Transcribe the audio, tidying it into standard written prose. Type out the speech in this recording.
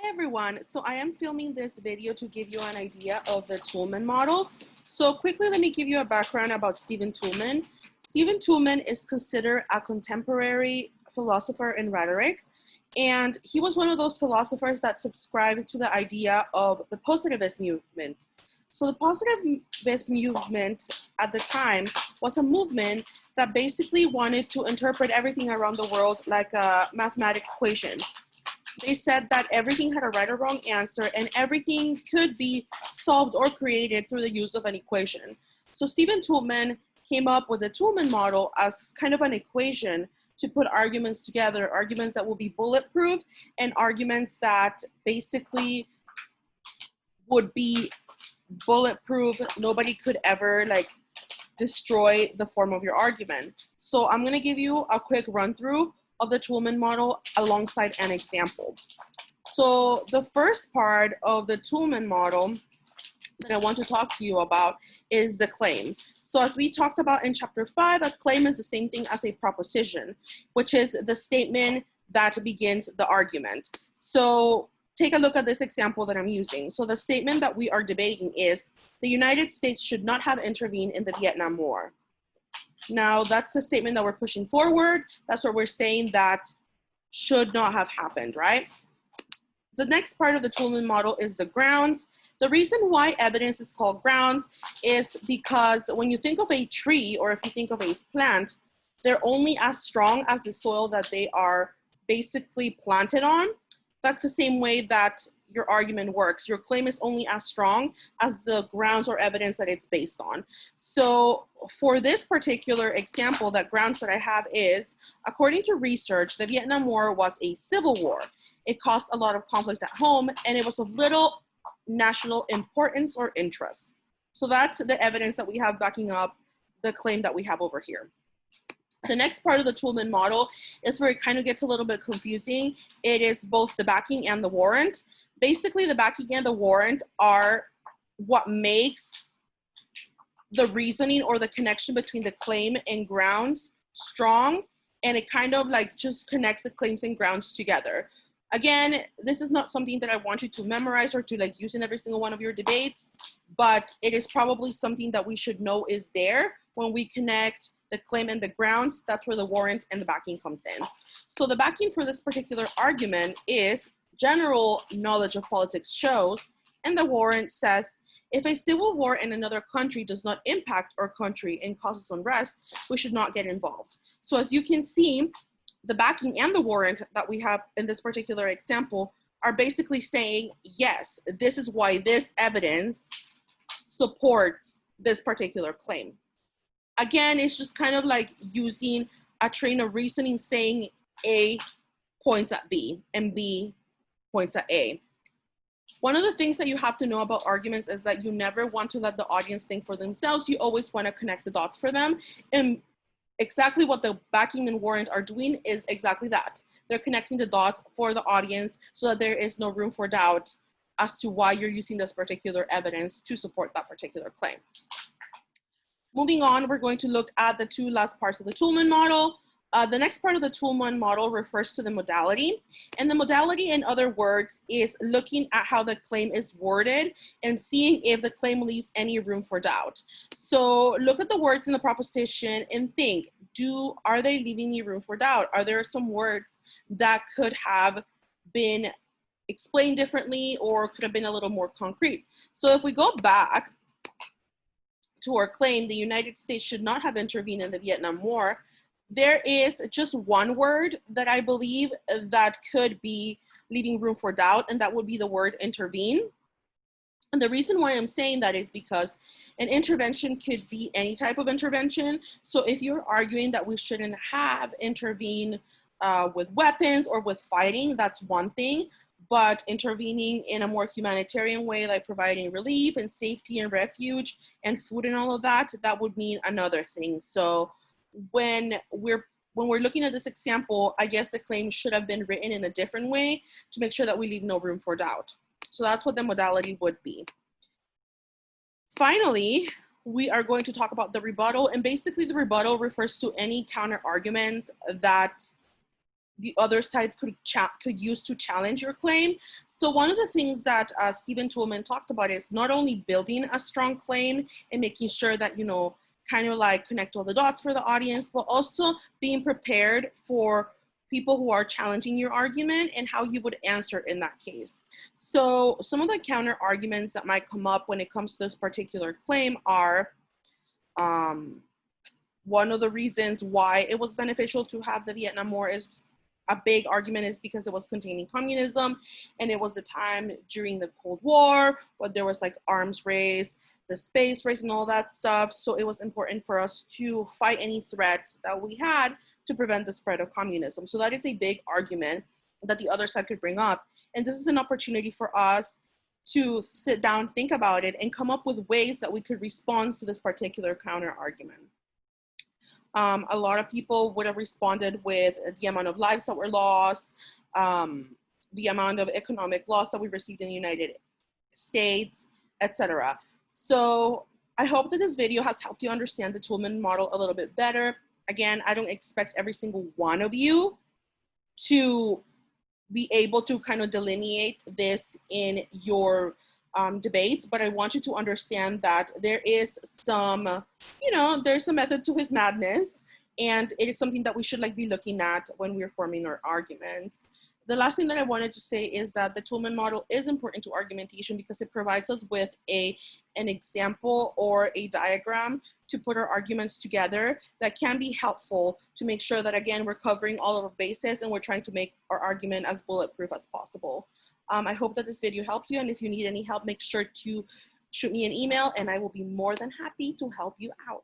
Everyone, so I am filming this video to give you an idea of the Toulmin model. So quickly, let me give you a background about Stephen Toulmin. Stephen Toulmin is considered a contemporary philosopher in rhetoric, and he was one of those philosophers that subscribed to the idea of the positivist movement. So the positivist movement at the time was a movement that basically wanted to interpret everything around the world like a mathematical equation. They said that everything had a right or wrong answer and everything could be solved or created through the use of an equation. So Stephen Toulmin came up with the Toulmin model as kind of an equation to put arguments together, arguments that will be bulletproof and arguments that basically would be bulletproof. Nobody could ever destroy the form of your argument. So I'm gonna give you a quick run through of the Toulmin model alongside an example. So the first part of the Toulmin model that I want to talk to you about is the claim. So as we talked about in chapter 5, a claim is the same thing as a proposition, which is the statement that begins the argument. So take a look at this example that I'm using. So the statement that we are debating is, the United States should not have intervened in the Vietnam War. Now, that's the statement that we're pushing forward. That's what we're saying that should not have happened, right? The next part of the Toulmin model is the grounds. The reason why evidence is called grounds is because when you think of a tree or if you think of a plant, they're only as strong as the soil that they are basically planted on. That's the same way that your argument works. Your claim is only as strong as the grounds or evidence that it's based on. So for this particular example, that grounds that I have is, according to research, the Vietnam War was a civil war. It caused a lot of conflict at home and it was of little national importance or interest. So that's the evidence that we have backing up the claim that we have over here. The next part of the Toulmin model is where it kind of gets a little bit confusing. It is both the backing and the warrant. Basically, the backing and the warrant are what makes the reasoning or the connection between the claim and grounds strong, and it kind of just connects the claims and grounds together. Again, this is not something that I want you to memorize or to use in every single one of your debates, but it is probably something that we should know is there when we connect the claim and the grounds. That's where the warrant and the backing comes in. So the backing for this particular argument is general knowledge of politics shows, and the warrant says, if a civil war in another country does not impact our country and causes unrest, we should not get involved. So as you can see, the backing and the warrant that we have in this particular example are basically saying, yes, this is why this evidence supports this particular claim. Again, it's just kind of like using a train of reasoning saying A points at B and B points at A. One of the things that you have to know about arguments is that you never want to let the audience think for themselves. You always want to connect the dots for them. And exactly what the backing and warrant are doing is exactly that. They're connecting the dots for the audience so that there is no room for doubt as to why you're using this particular evidence to support that particular claim. Moving on, we're going to look at the two last parts of the Toulmin model. The next part of the Toulmin model refers to the modality. And the modality, in other words, is looking at how the claim is worded and seeing if the claim leaves any room for doubt. So look at the words in the proposition and think, are they leaving any room for doubt? Are there some words that could have been explained differently or could have been a little more concrete? So if we go back to our claim, the United States should not have intervened in the Vietnam War, there is just one word that I believe that could be leaving room for doubt, and that would be the word intervene. And the reason why I'm saying that is because an intervention could be any type of intervention. So if you're arguing that we shouldn't have intervened with weapons or with fighting, that's one thing. But intervening in a more humanitarian way, like providing relief and safety and refuge and food and all of that, that would mean another thing. So when we're looking at this example, I guess the claim should have been written in a different way to make sure that we leave no room for doubt. So that's what the modality would be. Finally, we are going to talk about the rebuttal, and basically the rebuttal refers to any counter arguments that the other side could use to challenge your claim. So one of the things that Stephen Toulmin talked about is not only building a strong claim and making sure that, you know, kind of like connect all the dots for the audience, but also being prepared for people who are challenging your argument and how you would answer in that case. So some of the counter arguments that might come up when it comes to this particular claim are, one of the reasons why it was beneficial to have the Vietnam War is a big argument is because it was containing communism, and it was the time during the Cold War where there was like arms race, the space race, and all that stuff. So it was important for us to fight any threat that we had to prevent the spread of communism. So that is a big argument that the other side could bring up. And this is an opportunity for us to sit down, think about it, and come up with ways that we could respond to this particular counter argument. A lot of people would have responded with the amount of lives that were lost, the amount of economic loss that we received in the United States, etc. So I hope that this video has helped you understand the Toulmin model a little bit better. Again, I don't expect every single one of you to be able to kind of delineate this in your debates, but I want you to understand that there is some, you know, there's a method to his madness, and it is something that we should like be looking at when we're forming our arguments. The last thing that I wanted to say is that the Toulmin model is important to argumentation because it provides us with an example or a diagram to put our arguments together that can be helpful to make sure that, again, we're covering all of our bases and we're trying to make our argument as bulletproof as possible. I hope that this video helped you, and if you need any help, make sure to shoot me an email and I will be more than happy to help you out.